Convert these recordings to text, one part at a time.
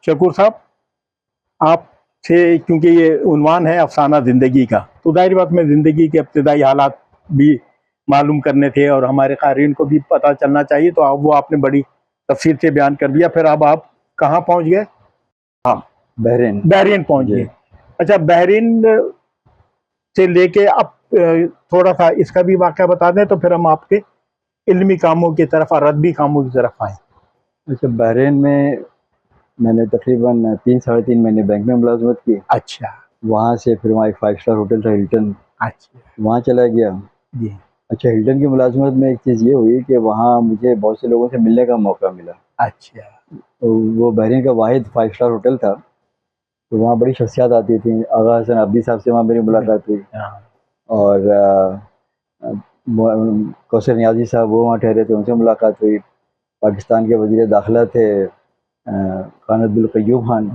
शकूर साहब, आपसे क्योंकि ये उन्वान है अफसाना ज़िंदगी का, तो ज़ाहिर बात में ज़िंदगी के इब्तिदाई हालात भी मालूम करने थे और हमारे क़ारीन को भी पता चलना चाहिए, तो वो आपने बड़ी तफसील से बयान कर दिया। फिर अब आप कहाँ पहुँच गए? हाँ, बहरीन। बहरीन पहुँच गए। अच्छा, बहरीन से लेके अब थोड़ा सा इसका भी वाक़या बता दें, तो फिर हम आपके इल्मी कामों की तरफ और अदबी कामों की तरफ आएँ। अच्छा, बहरीन में मैंने तकरीबन 3-3.5 महीने बैंक में मुलाजमत की। अच्छा। वहाँ से फिर वहाँ एक 5 स्टार होटल था हिल्टन, अच्छा वहाँ चला गया। जी। अच्छा, हिल्टन की मुलाजमत में एक चीज़ ये हुई कि वहाँ मुझे बहुत से लोगों से मिलने का मौका मिला। अच्छा। तो वो बहरीन का वाहिद 5 स्टार होटल था, तो वहाँ बड़ी शख्सियात आती थी। आगा हसन अब्दी साहब से वहाँ मेरी मुलाकात हुई और कौसर नियाज़ी साहब वो वहाँ ठहरे थे, उनसे मुलाकात हुई। पाकिस्तान के वज़ीर दाखिला थे खान अब्दुल क़य्यूम खान,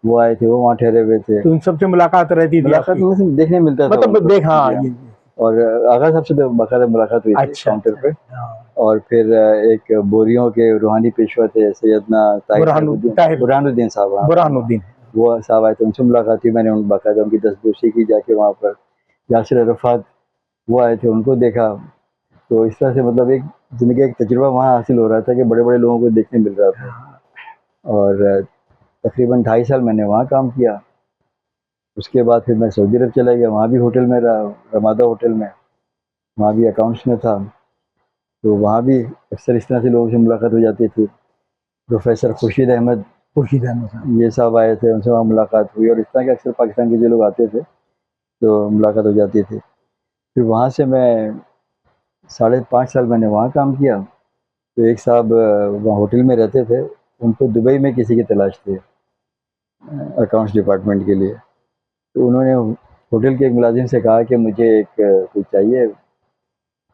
वो आए थे, वो वहाँ ठहरे हुए थे। तो उन सबसे मुलाकात रहती थी? मुलाकात में देखने मिलता था मतलब देख, हाँ, और आगा साहब से तो बाकायदा मुलाकात हुई थी काउंटर पे। और फिर एक बोरियों के रूहानी पेशवा थे सैयदना बुरहानुद्दीन साहब, बुरहानुद्दीन, वो साहब आए थे, उनसे मुलाकात हुई। मैंने बाकायदा उनकी दस्तबोशी की जाके वहाँ पर। यासिर अरफ़ात वो आए थे, उनको देखा। तो इस तरह से मतलब एक ज़िंदगी का एक तजुर्बा वहाँ हासिल हो रहा था कि बड़े-बड़े लोगों को देखने मिल रहा था। और तकरीबन 2.5 साल मैंने वहाँ काम किया। उसके बाद फिर मैं सऊदी अरब चला गया, वहाँ भी होटल में रहा, रमादा होटल में, वहाँ भी अकाउंट्स में था। तो वहाँ भी अक्सर इस तरह से लोगों से मुलाकात हो जाती थी। प्रोफेसर खुर्शीद अहमद ये साहब आए थे, उनसे वहाँ मुलाकात हुई। और इस तरह के अक्सर पाकिस्तान के जो लोग आते थे तो मुलाकात हो जाती थी। फिर वहाँ से मैं 5.5 साल मैंने वहाँ काम किया। तो एक साहब वहाँ होटल में रहते थे, उनको दुबई में किसी की तलाश थी अकाउंट्स डिपार्टमेंट के लिए। तो उन्होंने होटल के एक मुलाजिम से कहा कि मुझे एक कोई चाहिए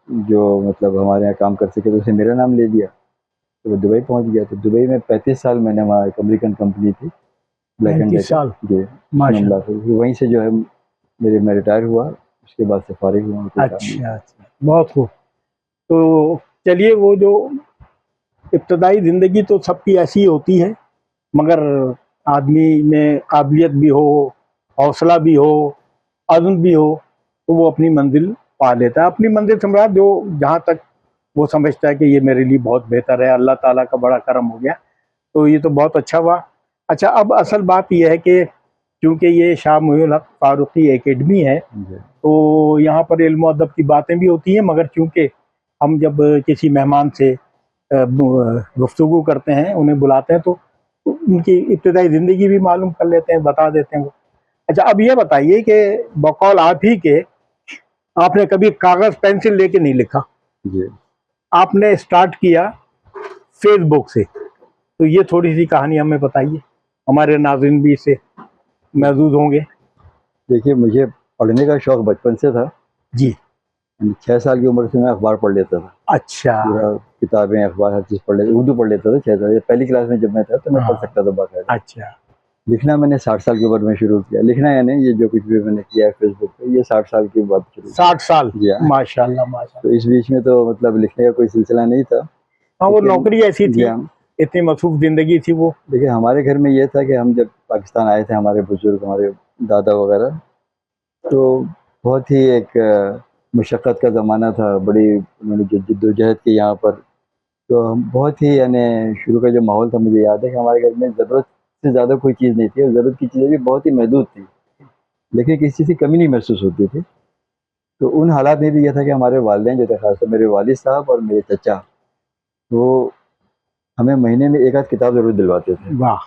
जो मतलब हमारे यहाँ काम कर सके, तो उसने मेरा नाम ले दिया। तो वो दुबई पहुँच गया। तो दुबई में 35 साल मैंने वहाँ एक अमेरिकन कंपनी थी ब्लैक एंड डेकर जी, वहीं से जो है मैं रिटायर हुआ। उसके बाद से फारिग हुआ। अच्छा, बहुत खूब। तो चलिए, वो जो इब्तदाई ज़िंदगी तो सबकी ऐसी होती है, मगर आदमी में काबिलियत भी हो, हौसला भी हो, अज़्म भी हो, तो वो अपनी मंजिल पा लेता है। अपनी मंजिल सम्राट जो जहाँ तक वो समझता है कि ये मेरे लिए बहुत बेहतर है, अल्लाह ताला का बड़ा करम हो गया, तो ये तो बहुत अच्छा हुआ। अच्छा, अब असल बात यह है कि क्योंकि ये शाह मुहिउल हक फारूकी एकेडमी है, तो यहाँ पर इल्म और अदब की बातें भी होती हैं, मगर चूँकि हम जब किसी मेहमान से गुफ्तगू करते हैं, उन्हें बुलाते हैं, तो उनकी इब्तिदाई ज़िंदगी भी मालूम कर लेते हैं, बता देते हैं वो। अच्छा, अब ये बताइए कि बकौल आप ही के, आपने कभी कागज़ पेंसिल लेके नहीं लिखा जी। आपने स्टार्ट किया फेसबुक से, तो ये थोड़ी सी कहानी हमें बताइए, हमारे नाज़रीन भी इससे महजूज होंगे। देखिए, मुझे पढ़ने का शौक़ बचपन से था जी। 6 साल की उम्र से मैं अखबार पढ़ लेता था। अच्छा। पूरा किताबें, अखबार हर चीज़ पढ़ लेता, उर्दू पढ़ लेता था 6 साल। पहली क्लास में जब मैं था तो मैं पढ़ सकता था बाकायदा। अच्छा। लिखना मैंने 60 साल की उम्र में शुरू किया। लिखना यानी ये जो कुछ भी मैंने किया है फेसबुक पे, ये 60 साल की बात शुरू 60 साल? जी हाँ। माशाल्लाह, माशाल्लाह। तो इस बीच में तो मतलब लिखने का कोई सिलसिला नहीं था। हाँ, वो नौकरी ऐसी थी, इतनी मसरूफ़ ज़िंदगी थी वो। देखिए, हमारे घर में ये था कि हम जब पाकिस्तान आए थे, हमारे बुजुर्ग, हमारे दादा वगैरह, तो बहुत ही एक मशक्क़त का ज़माना था, बड़ी उन्होंने जद्दोजहद की यहाँ पर। तो हम बहुत ही यानी शुरू का जो माहौल था, मुझे याद है कि हमारे घर में ज़रूरत से ज़्यादा कोई चीज़ नहीं थी और ज़रूरत की चीज़ें भी बहुत ही महदूद थी, लेकिन किसी चीज़ की कमी नहीं महसूस होती थी। तो उन हालात में भी ये था कि हमारे वालिदैन जो थे, ख़ासतौर मेरे वालिद साहब और मेरे चचा, वो हमें महीने में 1 आध किताब ज़रूर दिलवाते थे। वाह!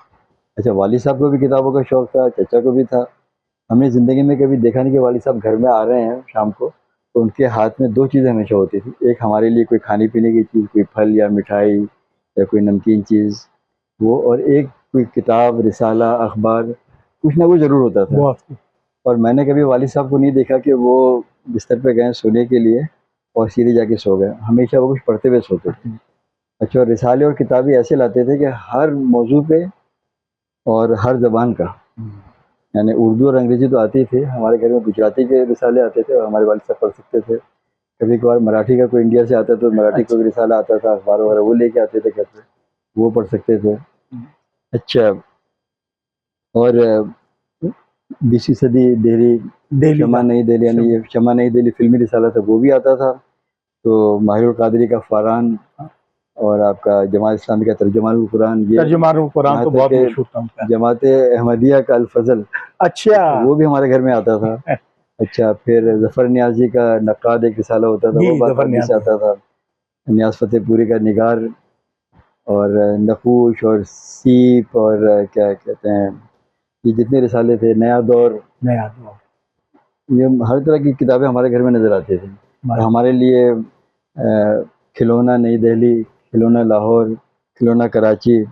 अच्छा, वालिद साहब को भी किताबों का शौक़ था, चचा को भी था। हमने ज़िंदगी में कभी देखा नहीं कि वालिद साहब घर में आ रहे हैं शाम को, तो उनके हाथ में 2 चीज़ें हमेशा होती थी। एक हमारे लिए कोई खाने-पीने की चीज़, कोई फल या मिठाई या कोई नमकीन चीज़ वो, और एक कोई किताब, रिसाला, अखबार, कुछ ना कुछ ज़रूर होता था। और मैंने कभी वालिद साहब को नहीं देखा कि वो बिस्तर पे गए सोने के लिए और सीधे जाके सो गए। हमेशा वो कुछ पढ़ते हुए सोते थे। अच्छा, और रिसाले और किताबें ऐसे लाते थे कि हर मौज़ू पे और हर ज़बान का, यानी उर्दू और अंग्रेज़ी तो आती थी, हमारे घर में गुजराती के रिसाले आते थे और हमारे वालिद साहब पढ़ सकते थे। कभी-कभार मराठी का कोई इंडिया से आता तो मराठी का रिसाला आता था, अखबार वगैरह वो लेके आते थे घर पे, वो पढ़ सकते थे। अच्छा, और 20वीं सदी दिल्ली दिल्ली शमा का। नई दिल्ली, यानी ये शमा नई दिल्ली फिल्मी रिसाला था, वो भी आता था। तो माहिरुल कादरी का फरहान और आपका जमात इस्लामी का तर्जुमानुल कुरान, ये तर्जुमानुल कुरान यहाँ तो तक बहुत के मशहूर था उनका। जमात अहमदिया का अल फजल, अच्छा वो भी हमारे घर में आता था। अच्छा, फिर जफ़र नियाज़ी का नक्काद एक रिसाला होता था, जी, वो जफर बाकायदगी से नियाज़ी। आता था। नियाज़ फतेहपुरी का निगार और नकूश और सीप और क्या कहते हैं, ये जितने रिसाले थे, नया दौर, नया दौर। ये हर तरह की किताबें हमारे घर में नज़र आती थी। और हमारे लिए खिलौना नई दिल्ली, खिलौना लाहौर, खिलौना कराची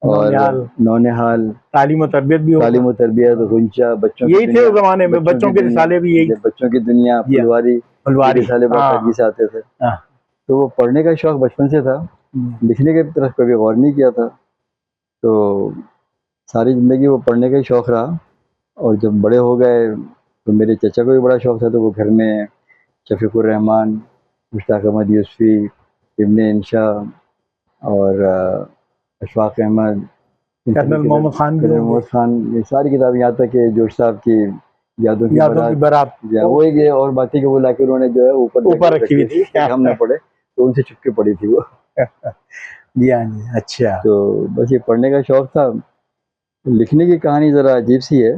और नौनिहाल, नौनिहाल, तालीम और तरबियत भी होगा। तालीम व तरबियत, गुंचा, बच्चों की यही थे दुनिया, उस जमाने में, बच्चों के रिसाले भी यही, बच्चों की दुनिया, जी हाँ, फुलवारी, ये फुलवारी। रिसाले बाकायदगी से आते थे। हाँ। तो वो पढ़ने का शौक़ बचपन से था, लिखने की तरफ कभी गौर नहीं किया था। तो सारी ज़िंदगी वो पढ़ने का ही शौक़ रहा। और जब बड़े हो गए तो मेरे चचा को भी बड़ा शौक़ था, तो वो घर में शफ़ीक़ुर रहमान, मुश्ताक़ अहमद यूसुफ़ी, इब्ने इंशा और अशफ़ाक़ अहमद, कर्नल मोहम्मद खान भी कर्नल होंगे। मोहम्मद खान, ये सारी किताबें, यहाँ तक कि जोश साहब की यादों की बारात, बारात, वो एक है, और बाकी के वो लाके उन्होंने जो है ऊपर रखी हुई थी। ताकि हम ना पढ़े, तो उनसे चुपके पड़ी थी वो। जी हाँ जी, अच्छा। तो बस ये पढ़ने का शौक़ था। लिखने की कहानी ज़रा अजीब सी है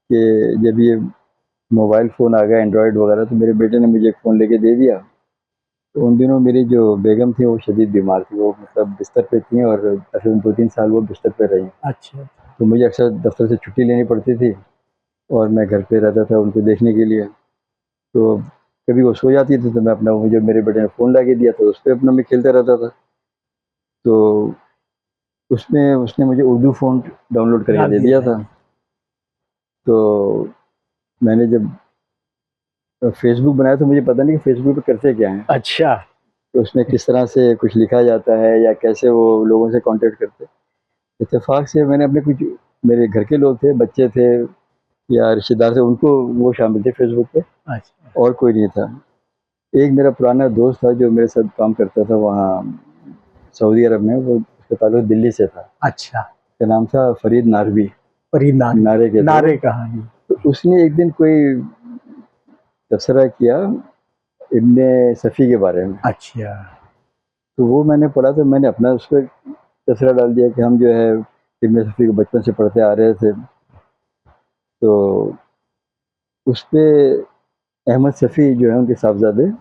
कि जब ये मोबाइल फ़ोन आ गया, एंड्रॉयड वगैरह, तो मेरे बेटे ने मुझे एक फ़ोन लेके दे दिया। तो उन दिनों मेरी जो बेगम थी वो शदीद बीमार थी, वो मतलब बिस्तर पे थी और तकरीबन 2-3 साल वो बिस्तर पे रहीं। अच्छा। तो मुझे अक्सर दफ्तर से छुट्टी लेनी पड़ती थी और मैं घर पे रहता था उनको देखने के लिए। तो कभी वो सो जाती थी तो मैं अपना, मुझे मेरे बेटे ने फ़ोन ला के दिया, तो उस पे अपना मैं खेलता रहता था। तो उसमें उसने मुझे उर्दू फ़ॉन्ट डाउनलोड करके दे दिया था। तो मैंने जब फ़ेसबुक बनाया तो मुझे पता नहीं कि फ़ेसबुक पे करते क्या हैं। अच्छा। तो उसमें किस तरह से कुछ लिखा जाता है या कैसे वो लोगों से कॉन्टैक्ट करते हैं। इत्तेफ़ाक से मैंने अपने कुछ, मेरे घर के लोग थे, बच्चे थे या रिश्तेदार थे, उनको वो शामिल थे फ़ेसबुक पे, अच्छा। और कोई नहीं था। एक मेरा पुराना दोस्त था जो मेरे साथ काम करता था वहाँ सऊदी अरब में, वो उसका ताल्लुक दिल्ली से था। अच्छा। उसका नाम था फ़रीद नारवी, फरीद नारे, नारे के थे नारे वो। कहानी। तो उसने एक दिन कोई तबसरा किया इब्ने सफ़ी के बारे में। अच्छा। तो वो मैंने पढ़ा, तो मैंने अपना उस पे तबसरा डाल दिया कि हम जो है इब्ने सफ़ी को बचपन से पढ़ते आ रहे थे। तो उस पे अहमद सफ़ी जो है उनके साहबज़ादे,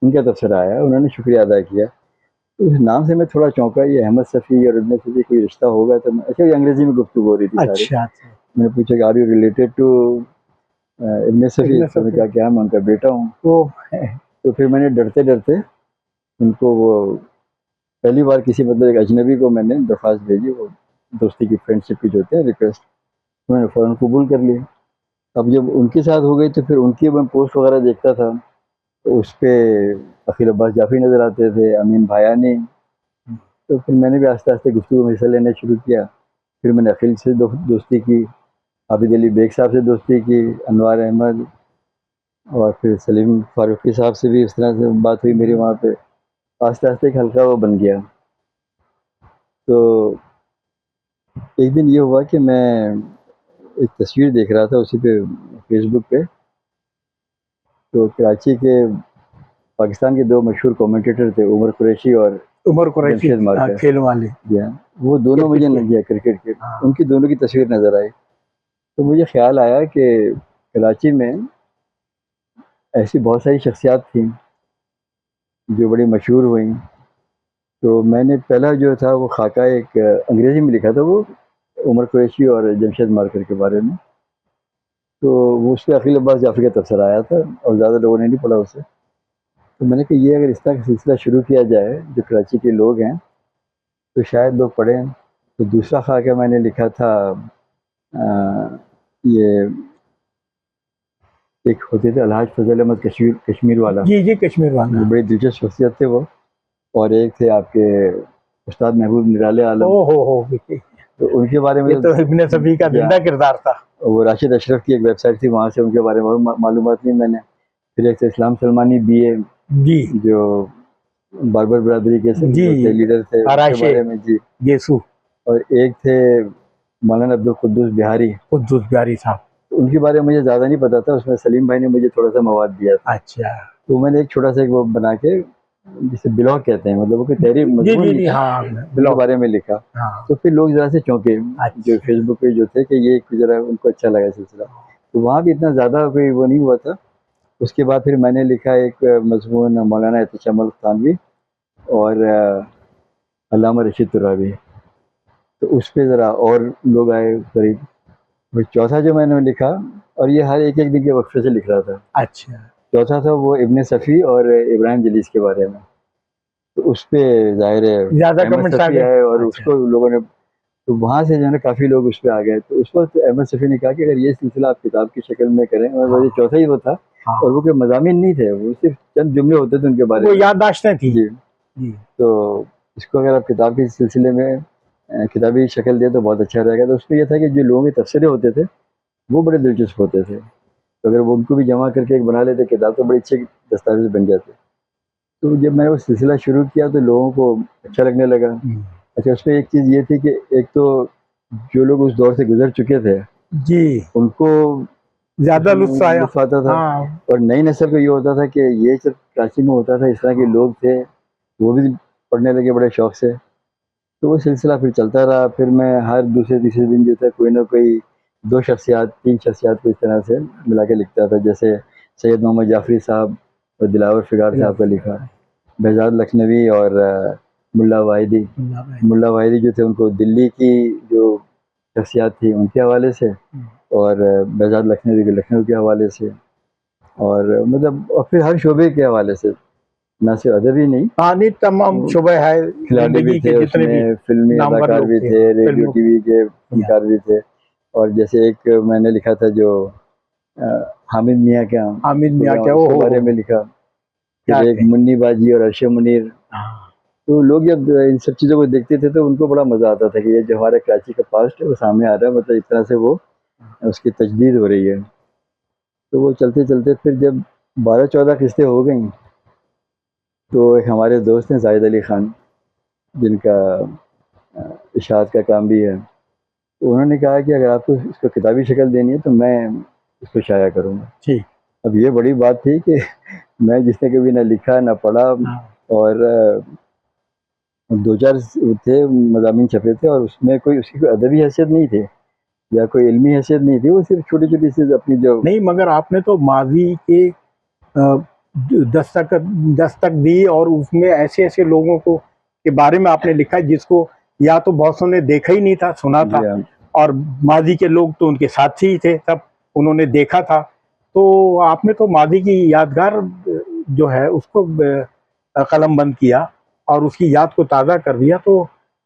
उनका तबसरा आया, उन्होंने शुक्रिया अदा किया। तो उस नाम से मैं थोड़ा चौंका, ये अहमद सफ़ी और इब्ने सफ़ी कोई रिश्ता होगा? तो मैं, अच्छा, ये अंग्रेज़ी में गुफ्तगू हो रही थी सारी। अच्छा। मैंने पूछा कि आर यू रिलेटेड टू इब्ने सफ़ी? इब्ने तो उन्होंने सफ़ी। कहा कि हाँ, मैं उनका बेटा हूँ। वो तो फिर मैंने डरते-डरते उनको, वो पहली बार किसी मतलब एक अजनबी को मैंने दरख्वास्त भेजी, वो दोस्ती की, फ्रेंडशिप की जो होती है रिक्वेस्ट, उन्होंने फ़ौरन कबूल कर लिया। अब जब उनके साथ हो गई तो फिर उनकी मैं पोस्ट वगैरह देखता था, तो उस पे अखिल अब्बास जाफ़ी नज़र आते थे, अमीन भायानी। तो फिर मैंने भी आहिस्ता-आहिस्ता गुफ्तगू में हिस्सा लेना शुरू किया। फिर मैंने अखिल से दोस्ती की, आबिद अली बेग साहब से दोस्ती की, अनवार अहमद, और फिर सलीम फ़ारूक़ी साहब से भी इस तरह से बात हुई मेरी वहाँ पे। आहिस्ता-आहिस्ता एक हल्का वो बन गया। तो एक दिन ये हुआ कि मैं एक तस्वीर देख रहा था उसी पे, फ़ेसबुक पे। तो कराची के, पाकिस्तान के 2 मशहूर कमेंटेटर थे, उमर कुरैशी और उमर कुरैशी, जमशेद मार्कर। खेल वाले। जी हाँ, वो दोनों मुझे क्रिकेट के, हाँ। उनकी दोनों की तस्वीर नज़र आई। तो मुझे ख़्याल आया कि कराची में ऐसी बहुत सारी शख्सियात थीं जो बड़ी मशहूर हुईं। तो मैंने पहला जो था वो खाका एक अंग्रेज़ी में लिखा था, वो उमर कुरैशी और जमशेद मार्कर के बारे में। तो वो उस पे अखिल अब्बास जाफ़री का तबसरा आया था और ज़्यादा लोगों ने नहीं पढ़ा उसे। तो मैंने कहा ये अगर इस तरह का सिलसिला शुरू किया जाए, जो कराची के लोग हैं, तो शायद लोग पढ़ें। तो दूसरा खाका मैंने लिखा था, ये एक होते थे अलहाज फजल अहमद कश्मीर वाला, जी जी, कश्मीर वाला। बड़ी दिलचस्प शख्सियत थे वो। और एक थे आपके उस्ताद महबूब निराले आलम, हो, तो उनके बारे में ये तो इब्ने सफ़ी का जिंदा किरदार था। वो राशिद अशरफ की एक वेबसाइट थी, वहाँ से उनके बारे में मालूमात ली मैंने। फिर एक थे इस्लाम सलमानी BA, जी जो बार्बर बरादरी के जी, लीडर थे, उनके आराशे बारे में जी। येसु। और एक थे मौलाना अब्दुल कुद्दूस बिहारी, कुद्दूस बिहारी साहब। तो उनके बारे में मुझे ज़्यादा नहीं पता था, उसमें सलीम भाई ने मुझे थोड़ा सा मवाद दिया था। अच्छा। तो मैंने एक छोटा सा एक वो बना के, जिसे ब्लॉग कहते हैं, मतलब वो कोई तहरीर जी मजमून जी नहीं जी, था, हाँ उनके ब्लॉग। बारे में लिखा। हाँ। तो फिर लोग ज़रा से चौंके, जो अच्छा। फेसबुक पे जो थे, कि ये ज़रा उनको अच्छा लगा सिलसिला। तो वहाँ भी इतना ज़्यादा कोई वो नहीं हुआ था। उसके बाद फिर मैंने लिखा एक मजमून मौलाना एहतशाम अल थानवी और अल्लामा रशीद तुराबी, तो उस पे ज़रा और लोग आए करीब। फिर चौथा जो मैंने लिखा, और ये हर एक एक दिन के वक्फे से लिख रहा था, अच्छा। चौथा था वो इब्ने सफ़ी और इब्राहिम जलीस के बारे में। तो उस पे ज़ाहिर है ज्यादा अहमद कमेंट्स आ सफ़ी गए। आए और अच्छा। उसको लोगों ने, तो वहाँ से जो है ना काफ़ी लोग उस पे आ गए। तो उस वक्त अहमद सफ़ी ने कहा कि अगर ये सिलसिला आप किताब की शक्ल में करें, और ये हाँ चौथा ही वो था, हाँ, और वो कोई मज़ामीन नहीं थे, वो सिर्फ चंद जुमले होते थे उनके बारे वो में। याददाश्तें थी। जी। जी। तो इसको अगर आप किताब के सिलसिले में किताबी शक्ल दें तो बहुत अच्छा रहेगा। तो उसमें यह था कि जो लोगों के तबसरे होते थे वो बड़े दिलचस्प होते थे, तो अगर वो उनको भी जमा करके एक बना लेते किताब, तो बड़ी अच्छी दस्तावेज बन जाते। तो जब मैंने वो सिलसिला शुरू किया तो लोगों को अच्छा लगने लगा। हम्म। अच्छा, उसमें एक चीज़ ये थी कि एक तो जो लोग उस दौर से गुजर चुके थे जी, उनको ज्यादा उसमें लुत्फ आया। लुत्फ़ आता था, हाँ। और नई नस्ल को ये होता था कि ये सब कराची में होता था, इस तरह के लोग थे, वो भी पढ़ने लगे बड़े शौक से। तो वो सिलसिला फिर चलता रहा। फिर मैं हर दूसरे तीसरे दिन जो था कोई ना कोई दो शख्सियात, तीन शख्सियात को इस तरह से मिला के लिखता था, जैसे सैयद मोहम्मद जाफरी साहब और दिलावर फिगार साहब का लिखा, बेहजाद लखनवी और मुल्ला वाहिदी। मुल्ला वाहिदी जो थे उनको दिल्ली की जो शख्सियात थी उनके हवाले से, और बेहजाद लखनवी के लखनऊ के हवाले से, और मतलब और फिर हर शोबे के हवाले से, ना सिर्फ अदबी नहीं, हाँ नहीं, तमाम तो शुबे है खिलाड़ी भी जिंदगी के थे जितने भी उसमें, फिल्मी नामवर अदाकार लोग भी थे थे, रेडियो फिल्मों। टीवी के या। फनकार भी थे। और जैसे एक मैंने लिखा था जो अ, हामिद मियाँ का हामिद मियाँ प्रोग्राम, क्या, ओ उसके बारे में हो, लिखा। क्या फिर एक थे। मुन्नी बाजी और अर्शे मुनीर। हाँ। तो लोग जब इन सब चीज़ों को देखते थे तो उनको बड़ा मज़ा आता था कि ये जो हमारे कराची का पास्ट है वो सामने आ रहा है, मतलब इस तरह से वो उसकी तजदीद हो रही है। तो वो चलते चलते फिर जब 12-14 किस्तें हो गई, तो एक हमारे दोस्त हैं जाहिद अली ख़ान, जिनका इशाअत का काम भी है। तो उन्होंने कहा कि अगर आपको इसको किताबी शक्ल देनी है तो मैं इसको शाया करूँगा। ठीक। अब ये बड़ी बात थी कि मैं, जिसने कभी ना लिखा ना पढ़ा, हाँ। और 2-4 थे मज़ामीन छपे थे, और उसमें कोई उसकी कोई अदबी हैसियत नहीं थी या कोई इल्मी हैसियत नहीं थी, वो सिर्फ छोटी-छोटी सी अपनी जो। नहीं, मगर आपने तो माजी के अ, दस्तक दस्तक दी, और उसमें ऐसे ऐसे लोगों को के बारे में आपने लिखा है जिसको या तो बहुत सौ ने देखा ही नहीं था, सुना जी था, हाँ, और माजी के लोग तो उनके साथी ही थे, सब उन्होंने देखा था। तो आपने तो माजी की यादगार जो है उसको कलमबंद किया और उसकी याद को ताज़ा कर दिया। तो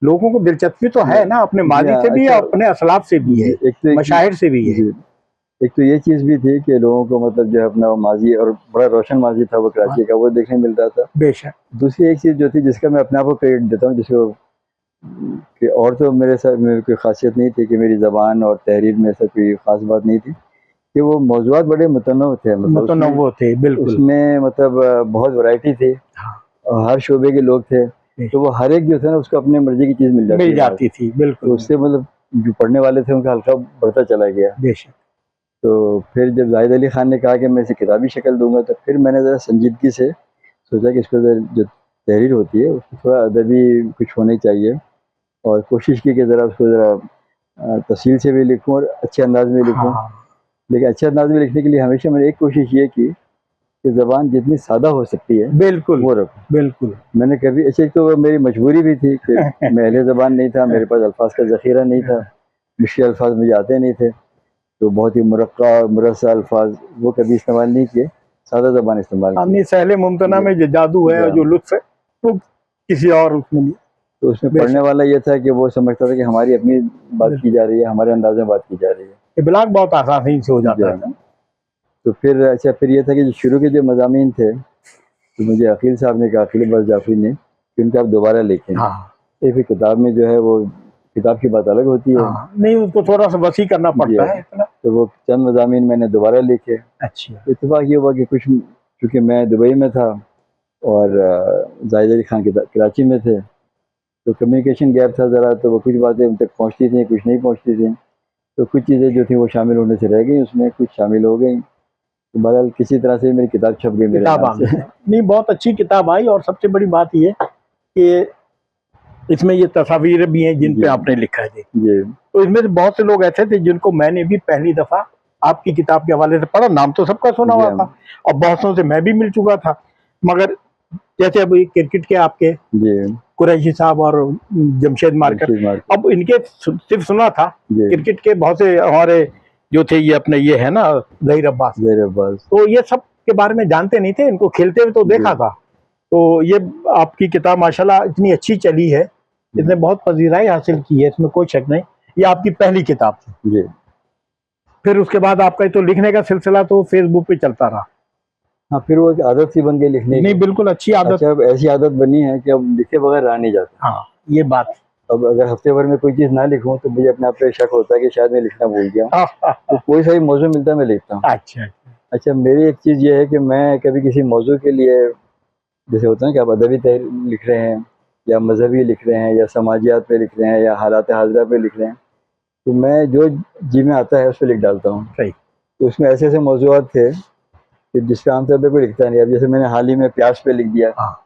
लोगों को दिलचस्पी तो है ना, अपने जी माजी हाँ, से भी है, अच्छा। अपने असलाफ से भी जी, है, एक तो एक मशाहिर से भी है। जी, एक तो ये चीज़ भी थी कि लोगों को मतलब जो है अपना वो माज़ी, और बड़ा रोशन माज़ी था वो हाँ, कराची का, वो देखने मिल रहा था। बेशक। दूसरी एक चीज़ जो थी जिसका मैं अपने आप को क्रेडिट देता हूँ, जिसको कि और तो मेरे साथ में कोई ख़ासियत नहीं थी कि मेरी ज़बान और तहरीर में ऐसा कोई ख़ास बात नहीं थी, कि वो मौज़ूआत बड़े मुतनव्वि थे, मतलब उसमें मुतनव्वो थे, बिल्कुल। उसमें मतलब बहुत वैरायटी थी, हाँ, और हर शोबे के लोग थे। तो वो हर एक जो थे ना उसको अपनी मर्ज़ी की चीज़ मिल जाती मिल है वहाँ से। जाती थी, बिल्कुल तो उससे मतलब जो पढ़ने वाले थे उनका हल्का बढ़ता चला गया। बेशक। तो फिर जब जाहिद अली ख़ान ने कहा कि मैं इसे किताबी शक्ल दूँगा, तो फिर मैंने ज़रा संजीदगी से सोचा कि इसको जो तहरीर होती है उसमें थोड़ा अदबी कुछ होनी चाहिए, और कोशिश की कि ज़रा उसको ज़रा तफ़सील से भी लिखूँ और अच्छे अंदाज़ में लिखूँ। हाँ, लेकिन अच्छे अंदाज़ में लिखने के लिए हमेशा मैंने एक कोशिश ये की कि ज़बान जितनी सादा हो सकती है बिल्कुल, वो रखूँ। बिल्कुल। मैंने कभी, अच्छा, एक तो वो मेरी मजबूरी भी थी कि मैं अहले ज़बान नहीं था, मेरे पास अल्फ़ाज़ का ज़ख़ीरा नहीं था, मुश्किल अल्फ़ाज़ मुझे आते नहीं थे, तो बहुत ही मुरक्का मुरस्सा अल्फ़ाज़ वो कभी इस्तेमाल नहीं किए, सादा ज़बान इस्तेमाल की। अपनी सहले मुमतना जी, में जो जादू है जी और हाँ। जो लुत्फ़ है, वो किसी और उसमें नहीं। तो उसमें पढ़ने बेशक, वाला ये था कि वो समझता था कि हमारी अपनी बात की बिल्कुल। जा रही है, हमारे अंदाज़ में बात की जा रही है। इब्लाग बहुत आसानी से हो जी जाता हाँ। था। तो फिर अच्छा, फिर ये था कि जो शुरू के जो मज़ामीन थे, तो मुझे अकील साहब ने कहा, अकील अब्बास जाफ़री ने, कि उनको आप दोबारा लिखें। हाँ, एक फिर किताब में जो है वो किताब की बात अलग होती है। हाँ। नहीं, उसको थोड़ा-सा वसी करना जी पड़ता हाँ। है इतना। तो वो चंद मज़ामीन मैंने दोबारा लिखे। अच्छा। इत्तेफ़ाक ये हुआ कि कुछ, चूँकि मैं दुबई में था और ज़ाहिद अली ख़ान कराची में थे, तो कम्युनिकेशन गैप था ज़रा, तो वो कुछ बातें उन तक पहुँचती थी, कुछ नहीं पहुँचती थी। तो कुछ चीज़ें जो थी वो शामिल होने से रह गई उसमें, कुछ शामिल हो गई। तो बहरहाल किसी तरह से मेरी किताब छप गई मेरे किताब आ हाथ से। गई। नहीं, बहुत अच्छी किताब आई, और सबसे बड़ी बात ये कि इसमें ये तस्वीरें भी हैं जिन पे जी। आपने लिखा है जी। जी, तो इसमें से बहुत से लोग ऐसे थे जिनको मैंने भी पहली दफा आपकी किताब के हवाले से पढ़ा, नाम तो सबका सुना जी हुआ हाँ। था और बहुतों से मैं भी मिल चुका था, मगर जैसे अभी क्रिकेट के आपके जी, कुरैशी साहब और जमशेद मार्कर, जमशेद मार्केट। अब इनके सिर्फ सुना था। जी, क्रिकेट के बहुत से हमारे जो थे, ये अपने ये है ना जहीर अब्बास, ज़हीर अब्बास। तो ये सब के बारे में जानते नहीं थे, इनको खेलते हुए तो देखा जी। था। तो ये आपकी किताब माशाल्लाह इतनी अच्छी चली है, इसने बहुत पजीराई हासिल की है, इसमें कोई शक नहीं। ये आपकी पहली किताब थी। जी। फिर उसके बाद आपका तो लिखने का सिलसिला तो फेसबुक पे चलता रहा। हाँ, फिर वो एक आदत सी बन गई लिखने नहीं, की। बिल्कुल अच्छी आदत। अच्छा, अब ऐसी आदत बनी है कि अब लिखे बगैर रहा नहीं जाता। हाँ, ये बात। अब अगर हफ्ते भर में कोई चीज़ ना लिखूँ तो मुझे अपने आप पे शक होता है कि शायद मैं लिखना भूल गया हूँ। हाँ, हाँ, तो हाँ। कोई सा भी मौज़ू मिलता है मैं लिखता हूँ। अच्छा, अच्छा, मेरी एक चीज़ ये है कि मैं कभी किसी मौज़ू के लिए, जैसे होता है ना कि आप अदबी तहरीर लिख रहे हैं या मज़हबी लिख रहे हैं या समाजियात पे लिख रहे हैं या हालात हाज़िरा पे लिख रहे हैं, तो मैं जो जी में आता है उस पे लिख डालता हूँ। सही। तो उसमें ऐसे-ऐसे मौज़ूआत थे कि जिस पे आमतौर पे कोई लिखता नहीं। अब जैसे मैंने हाल ही में प्याज पे लिख दिया, हाँ,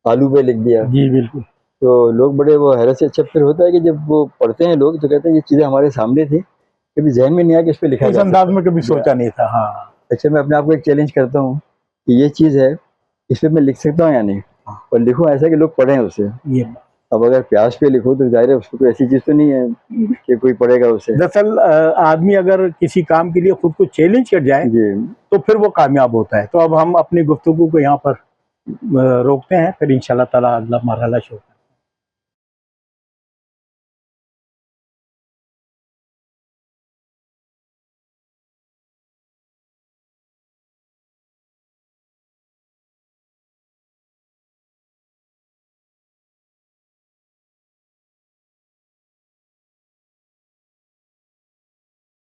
आलू पे लिख दिया, जी बिल्कुल। तो लोग बड़े वो हैरत से, अच्छा फिर होता है कि जब वो पढ़ते हैं लोग तो कहते हैं ये चीज़ें हमारे सामने थी, कभी ज़हन में नहीं आया कि इस पे लिखा इस जा अंदाज सकता में कभी है। सोचा नहीं था। हाँ, अच्छा, मैं अपने आप को एक चैलेंज करता हूँ कि ये चीज़ है, इस पे मैं लिख सकता हूँ या नहीं? हाँ। और लिखूँ ऐसा कि लोग पढ़ें उसे। ये अब अगर प्याज पे लिखूँ तो ज़ाहिर है उसमें कोई ऐसी चीज़ तो नहीं है कि कोई पढ़ेगा उसे। दरअसल आदमी अगर किसी काम के लिए खुद को चैलेंज कर जाए जी, तो फिर वो कामयाब होता है। तो अब हम अपनी गुफ्तगू को यहाँ पर रोकते हैं, फिर इंशाल्लाह ताला अगला मरहला शुरू